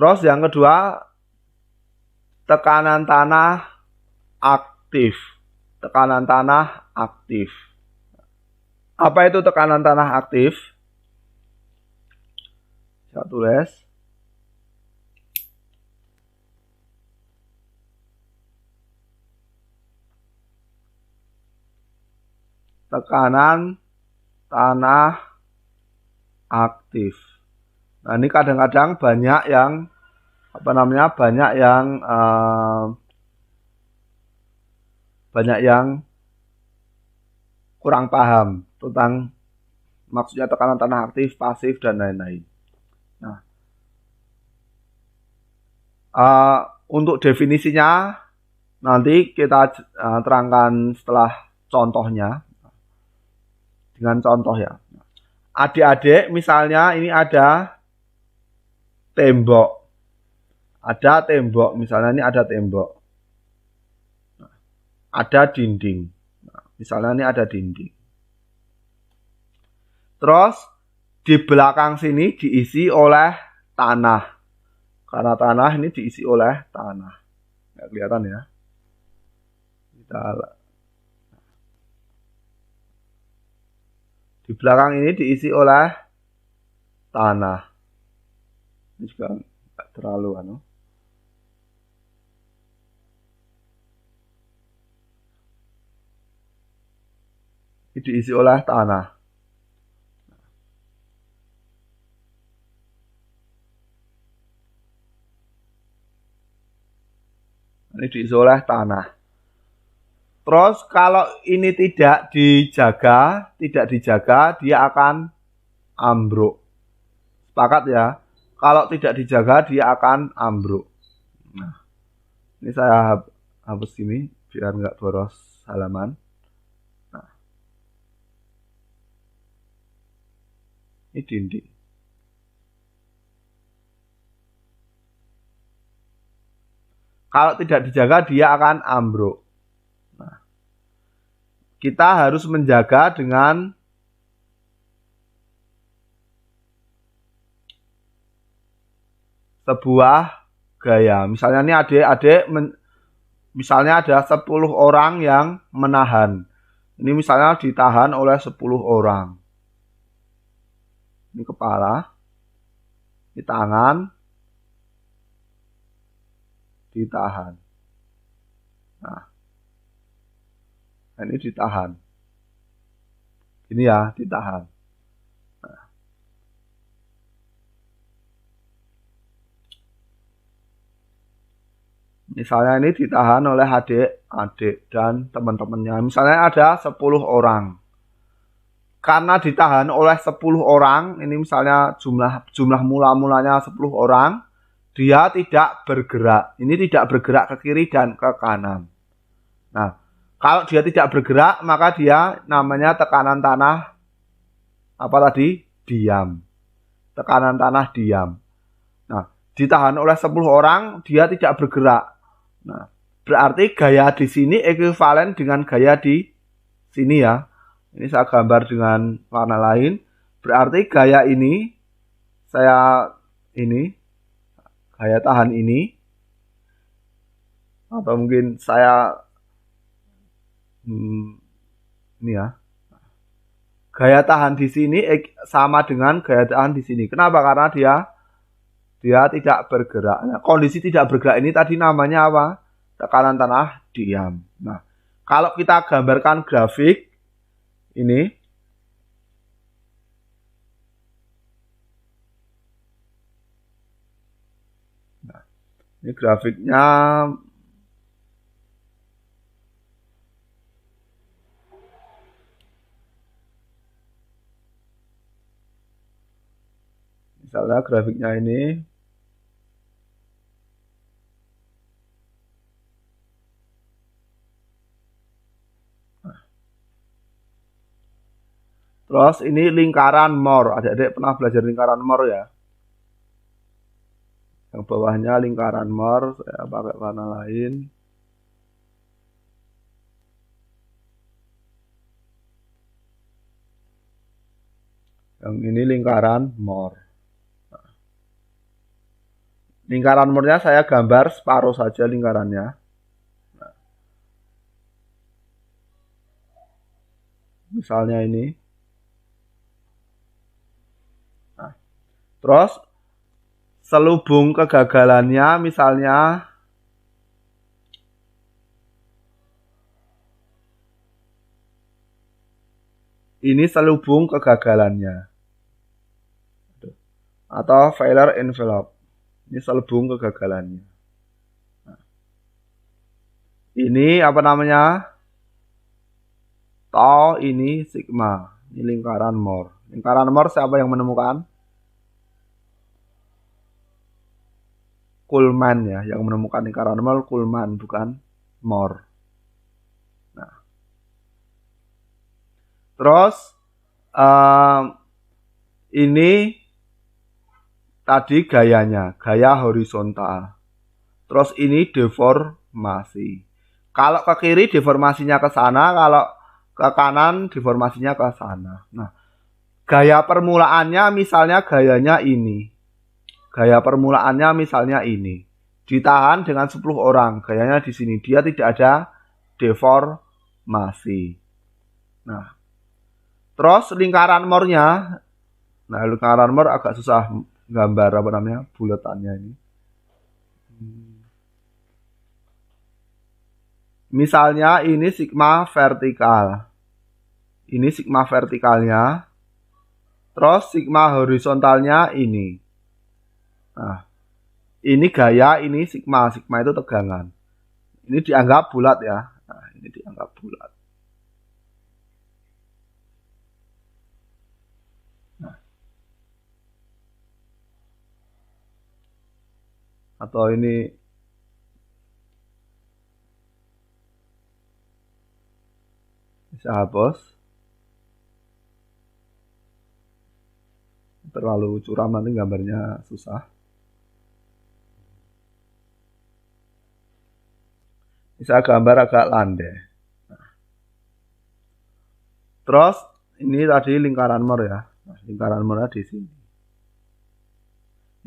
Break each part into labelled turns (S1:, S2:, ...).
S1: Terus yang kedua, tekanan tanah aktif. Tekanan tanah aktif. Apa itu tekanan tanah aktif? Saya tulis. Tekanan tanah aktif. Nah, ini kadang-kadang banyak yang banyak yang kurang paham tentang maksudnya tekanan tanah aktif, pasif, dan lain-lain. Nah, untuk definisinya nanti kita terangkan setelah contohnya. Dengan contoh ya. Adik-adik, misalnya ini ada tembok. Ada tembok, misalnya ini ada tembok. Ada dinding. Misalnya ini ada dinding. Terus di belakang sini diisi oleh tanah. Karena tanah ini diisi oleh tanah. Nggak kelihatan ya. Di belakang ini diisi oleh tanah. Ini juga nggak terlalu Ini diisi oleh tanah. Ini diisi oleh tanah. Terus kalau ini tidak dijaga, dia akan ambruk. Sepakat ya? Kalau tidak dijaga, dia akan ambruk. Nah, ini saya hapus ini biar nggak boros halaman. Nah, ini dinding. Kalau tidak dijaga, dia akan ambruk. Nah, kita harus menjaga dengan sebuah gaya. Misalnya ini adik-adik, misalnya ada 10 orang yang menahan. Ini misalnya ditahan oleh 10 orang. Ini kepala, ini tangan, ditahan. Nah, ini ditahan. Ini ya, ditahan. Nah. Misalnya ini ditahan oleh adik dan teman-temannya. Misalnya ada 10 orang. Karena ditahan oleh 10 orang, ini misalnya jumlah mula-mulanya 10 orang, dia tidak bergerak. Ini tidak bergerak ke kiri dan ke kanan. Nah, kalau dia tidak bergerak, maka dia namanya tekanan tanah diam. Tekanan tanah diam. Nah, ditahan oleh 10 orang, dia tidak bergerak. Nah, berarti gaya di sini ekuivalen dengan gaya di sini ya. Ini saya gambar dengan warna lain. Berarti gaya ini, gaya tahan ini, atau mungkin saya, ini ya. Gaya tahan di sini sama dengan gaya tahan di sini. Kenapa? Karena dia tidak bergerak. Nah, kondisi tidak bergerak ini tadi namanya apa? Tekanan tanah diam. Nah, kalau kita gambarkan grafik ini, nah, ini grafiknya misalnya grafiknya ini. Terus ini lingkaran Moore. Adik-adik pernah belajar lingkaran Moore ya? Yang bawahnya lingkaran Moore, saya pakai warna lain. Yang ini lingkaran Moore. Lingkaran murnya saya gambar separuh saja lingkarannya. Misalnya ini. Nah, terus selubung kegagalannya misalnya ini selubung kegagalannya. Atau failure envelope. Ini selubung kegagalannya. Nah, ini apa namanya? Tau ini sigma. Ini lingkaran Moore. Lingkaran Moore siapa yang menemukan? Kuhlmann ya, yang menemukan lingkaran Moore Kuhlmann bukan Moore. Nah, terus ini tadi gayanya, gaya horizontal. Terus ini deformasi. Kalau ke kiri deformasinya ke sana, kalau ke kanan deformasinya ke sana. Nah, gaya permulaannya misalnya gayanya ini. Gaya permulaannya misalnya ini. Ditahan dengan 10 orang. Gayanya di sini. Dia tidak ada deformasi. Nah, terus lingkaran Moore-nya. Nah, lingkaran Moore agak susah gambar apa namanya buletannya ini. Misalnya ini sigma vertikal. Ini sigma vertikalnya. Terus sigma horizontalnya ini. Nah, ini gaya, ini sigma. Sigma itu tegangan. Ini dianggap bulat ya. Nah, ini dianggap bulat. Nah. Atau ini bisa hapus. Terlalu curam nanti gambarnya susah. Bisa gambar agak landai. Nah. Terus ini tadi lingkaran Moore ya. Nah, lingkaran Moore di sini.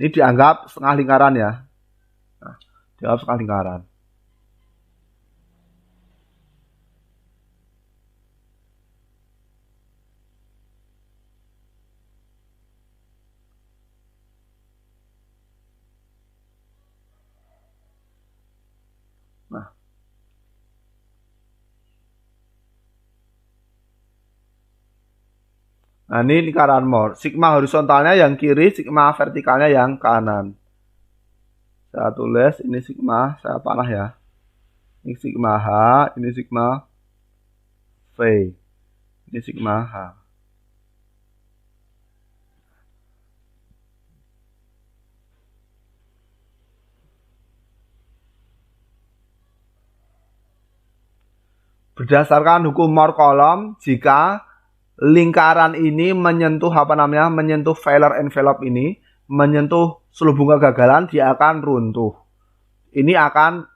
S1: Ini dianggap setengah lingkaran ya. Nah, dianggap setengah lingkaran. Nah, ini lingkaran Moore. Sigma horizontalnya yang kiri, sigma vertikalnya yang kanan. Saya tulis, ini sigma, saya panah ya. Ini sigma H, ini sigma V. Ini sigma H. Berdasarkan hukum Moore-Coulomb, jika lingkaran ini menyentuh apa namanya, menyentuh failure envelope ini, menyentuh selubung kegagalan, dia akan runtuh. Ini akan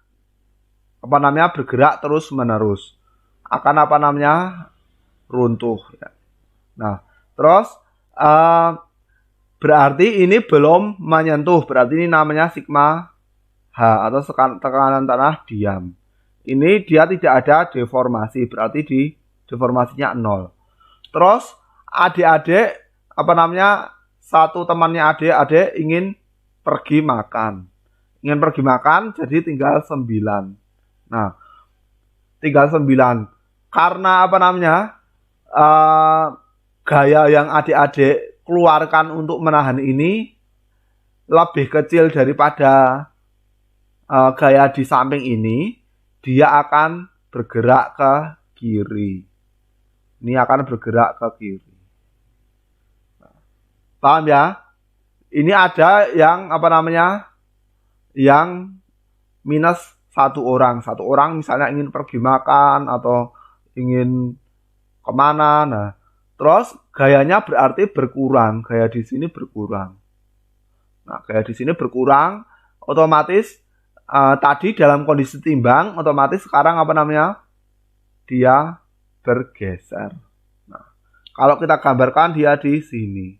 S1: apa namanya bergerak terus menerus. Akan apa namanya runtuh. Nah, terus berarti ini belum menyentuh, berarti ini namanya sigma H atau tekanan tanah diam. Ini dia tidak ada deformasi, berarti di deformasinya 0. Terus adik-adik apa namanya satu temannya adik-adik ingin pergi makan. Ingin pergi makan jadi tinggal 9. Nah, tinggal 9. Karena apa namanya gaya yang adik-adik keluarkan untuk menahan ini lebih kecil daripada gaya di samping ini, dia akan bergerak ke kiri. Ini akan bergerak ke kiri. Paham ya? Ini ada yang apa namanya? Yang minus 1 orang. 1 orang misalnya ingin pergi makan atau ingin kemana. Nah, terus gayanya berarti berkurang. Gaya di sini berkurang. Nah, gaya di sini berkurang, otomatis tadi dalam kondisi timbang, otomatis sekarang apa namanya? Dia bergeser. Nah, kalau kita gambarkan dia di sini.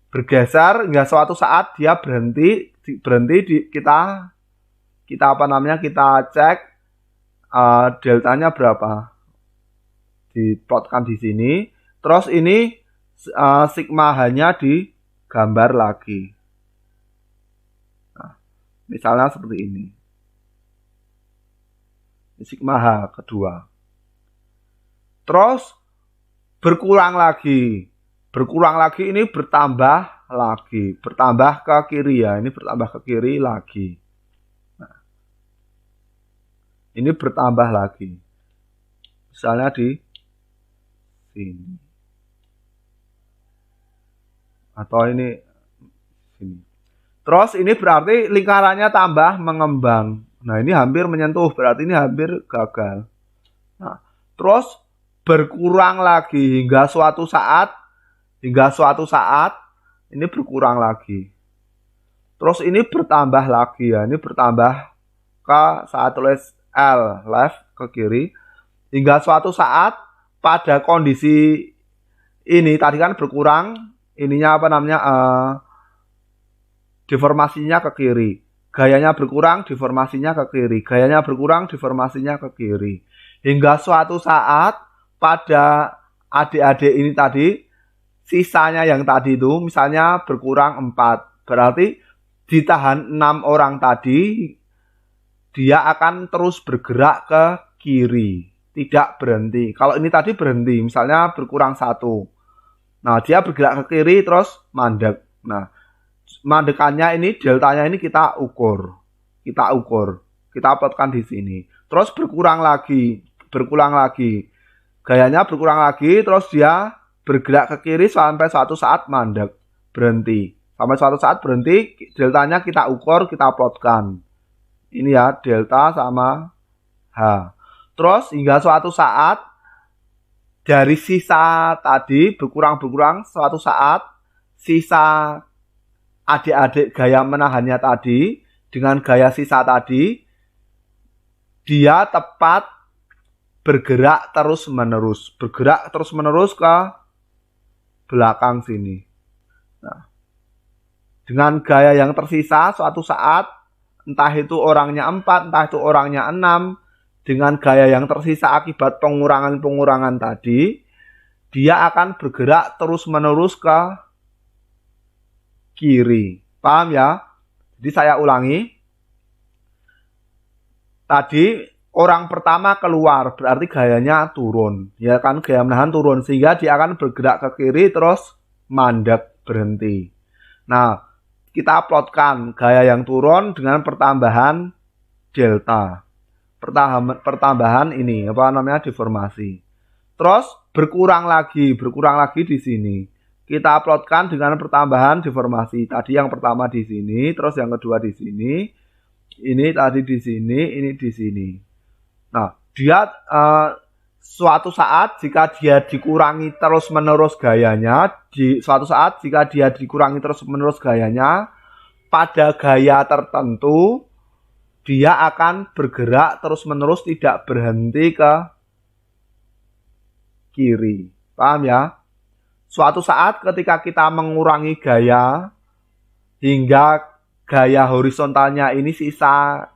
S1: bergeser hingga suatu saat dia berhenti kita cek deltanya berapa, diplotkan di sini. Terus ini sigma H-nya digambar lagi. Nah, misalnya seperti ini. Sigma H kedua. Terus berkurang lagi ini bertambah ke kiri ya, ini bertambah ke kiri lagi. Nah, ini bertambah lagi. Misalnya di sini. Atau ini sini. Terus ini berarti lingkarannya tambah mengembang. Nah, ini hampir menyentuh, berarti ini hampir gagal. Nah, terus berkurang lagi hingga suatu saat ini berkurang lagi. Terus ini bertambah lagi ya, ini bertambah ke saat tulis L left ke kiri hingga suatu saat pada kondisi ini tadi kan berkurang, ininya deformasinya ke kiri. Gayanya berkurang, deformasinya ke kiri. Gayanya berkurang, deformasinya ke kiri. Hingga suatu saat pada adik-adik ini tadi, sisanya yang tadi itu misalnya berkurang 4. Berarti ditahan 6 orang tadi, dia akan terus bergerak ke kiri. Tidak berhenti. Kalau ini tadi berhenti, misalnya berkurang 1. Nah, dia bergerak ke kiri terus mandek. Nah, mandekannya ini, deltanya ini kita ukur. Kita plotkan di sini. Terus berkurang lagi. Gayanya berkurang lagi, terus dia bergerak ke kiri sampai suatu saat mandek, berhenti. Sampai suatu saat berhenti, deltanya kita ukur, kita plotkan. Ini ya, delta sama H. Terus hingga suatu saat, dari sisa tadi berkurang, suatu saat, sisa adik-adik gaya menahannya tadi, dengan gaya sisa tadi, dia tepat bergerak terus menerus ke belakang sini. Nah, dengan gaya yang tersisa suatu saat, entah itu orangnya 4, entah itu orangnya 6, dengan gaya yang tersisa akibat pengurangan tadi, dia akan bergerak terus menerus ke kiri. Paham ya? Jadi saya ulangi. Tadi orang pertama keluar, berarti gayanya turun. Ya kan, gaya menahan turun. Sehingga dia akan bergerak ke kiri terus mandek, berhenti. Nah, kita plotkan gaya yang turun dengan pertambahan delta. Pertambahan ini, deformasi. Terus berkurang lagi di sini. Kita plotkan dengan pertambahan deformasi. Tadi yang pertama di sini, terus yang kedua di sini. Ini tadi di sini, ini di sini. Nah, dia suatu saat jika dia dikurangi terus-menerus gayanya, pada gaya tertentu, dia akan bergerak terus-menerus tidak berhenti ke kiri. Paham ya? Suatu saat ketika kita mengurangi gaya hingga gaya horizontalnya ini sisa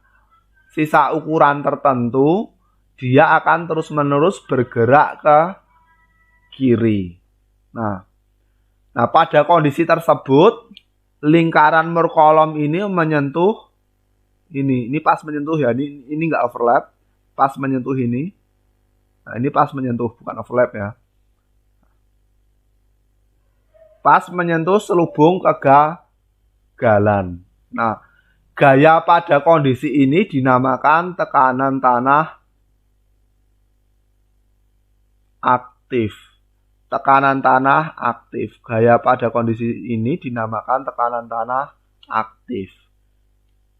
S1: ukuran tertentu, dia akan terus-menerus bergerak ke kiri. Nah, pada kondisi tersebut lingkaran Moore-Coulomb ini menyentuh ini pas menyentuh ya, ini nggak overlap, pas menyentuh ini. Nah, ini pas menyentuh, bukan overlap ya. Pas menyentuh selubung kegagalan. Nah, gaya pada kondisi ini dinamakan tekanan tanah aktif. Tekanan tanah aktif. Gaya pada kondisi ini dinamakan tekanan tanah aktif.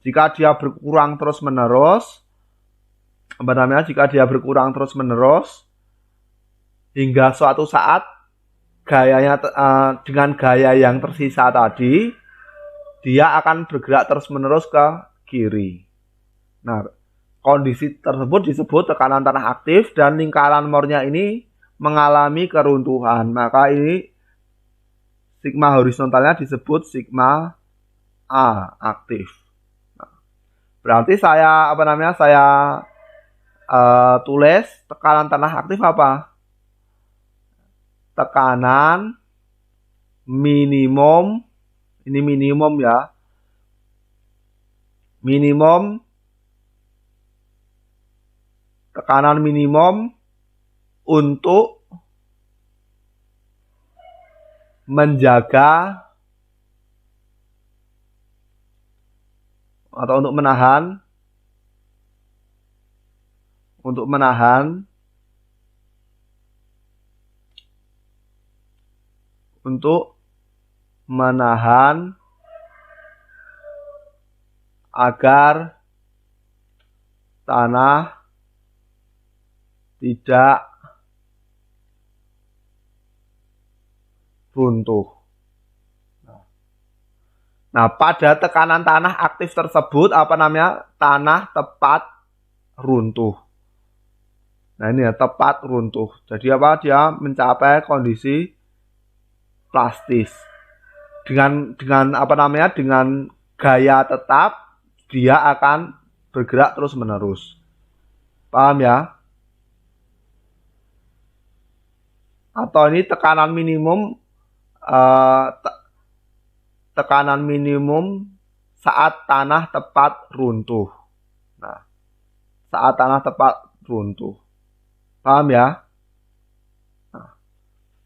S1: Jika dia berkurang terus-menerus, hingga suatu saat gayanya dengan gaya yang tersisa tadi, dia akan bergerak terus-menerus ke kiri. Nah, kondisi tersebut disebut tekanan tanah aktif dan lingkaran Moore-nya ini mengalami keruntuhan. Maka ini sigma horizontalnya disebut sigma A aktif. Nah, berarti saya tulis tekanan tanah aktif apa? Tekanan minimum, ini minimum ya. Minimum, tekanan minimum untuk menjaga atau untuk menahan agar tanah tidak runtuh. Nah, pada tekanan tanah aktif tersebut tanah tepat runtuh. Nah, ini ya tepat runtuh. Jadi dia mencapai kondisi plastis. Dengan gaya tetap dia akan bergerak terus-menerus. Paham ya? Atau ini tekanan minimum saat tanah tepat runtuh. Nah, saat tanah tepat runtuh. Paham ya? Nah,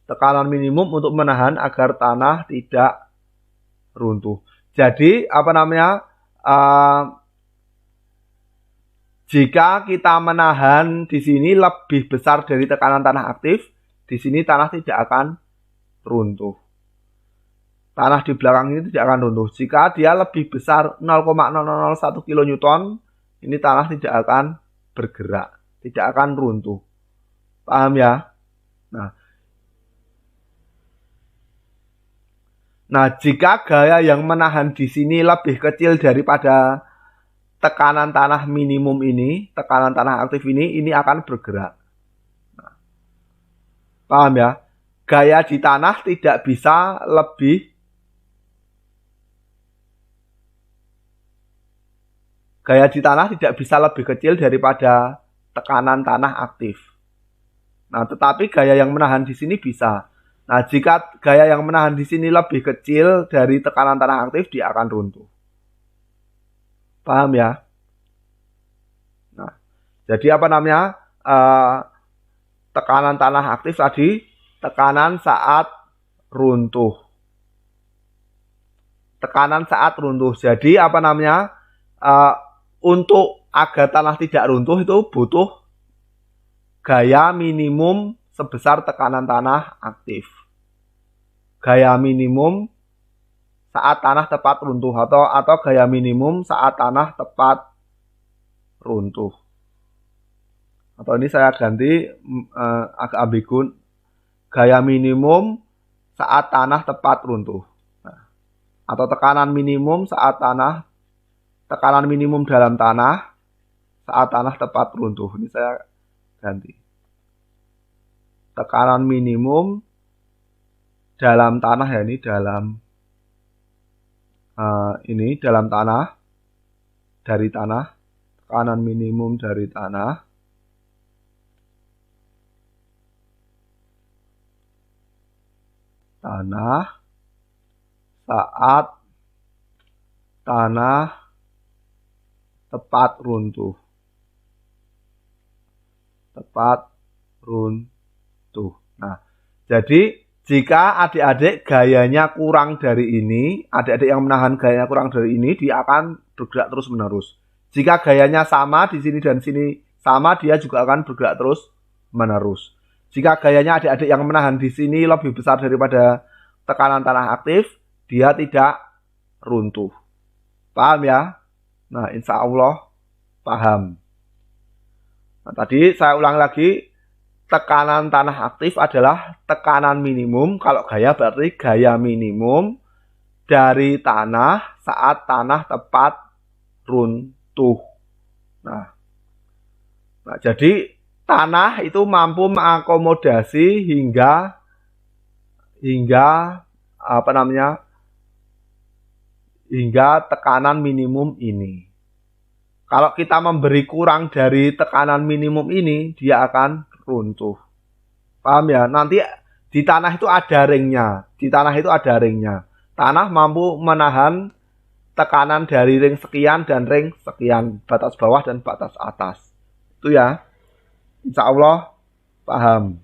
S1: tekanan minimum untuk menahan agar tanah tidak runtuh. Jadi jika kita menahan di sini lebih besar dari tekanan tanah aktif, di sini tanah tidak akan runtuh. Tanah di belakang ini tidak akan runtuh. Jika dia lebih besar 0,001 kN, ini tanah tidak akan bergerak, tidak akan runtuh. Paham ya? Nah, jika gaya yang menahan di sini lebih kecil daripada tekanan tanah minimum ini, tekanan tanah aktif ini akan bergerak. Nah, paham ya? Gaya di tanah tidak bisa lebih kecil daripada tekanan tanah aktif. Nah, tetapi gaya yang menahan di sini bisa. Nah, jika gaya yang menahan di sini lebih kecil dari tekanan tanah aktif, dia akan runtuh. Paham ya? Nah, jadi tekanan tanah aktif tadi, tekanan saat runtuh. Tekanan saat runtuh. Jadi untuk agar tanah tidak runtuh itu butuh gaya minimum sebesar tekanan tanah aktif. Gaya minimum saat tanah tepat runtuh atau gaya minimum saat tanah tepat runtuh. Atau ini saya ganti agak ambigu. Gaya minimum saat tanah tepat runtuh. Nah, atau tekanan minimum dalam tanah saat tanah tepat runtuh. Ini saya ganti. Tekanan minimum dalam tanah ya, ini dalam tanah, dari tanah, tekanan minimum dari tanah saat tanah tepat runtuh. Nah, jadi jika adik-adik gayanya kurang dari ini, adik-adik yang menahan gayanya kurang dari ini, dia akan bergerak terus-menerus. Jika gayanya sama di sini dan sini sama, dia juga akan bergerak terus-menerus. Jika gayanya adik-adik yang menahan di sini lebih besar daripada tekanan tanah aktif, dia tidak runtuh. Paham ya? Nah, insya Allah paham. Nah, tadi saya ulang lagi, tekanan tanah aktif adalah tekanan minimum. Kalau gaya berarti gaya minimum dari tanah saat tanah tepat runtuh. Nah, jadi tanah itu mampu mengakomodasi hingga hingga tekanan minimum ini. Kalau kita memberi kurang dari tekanan minimum ini, dia akan runtuh. Paham ya? Nanti di tanah itu ada ringnya. Di tanah itu ada ringnya. Tanah mampu menahan tekanan dari ring sekian dan ring sekian. Batas bawah dan batas atas. Itu ya. Insya Allah paham.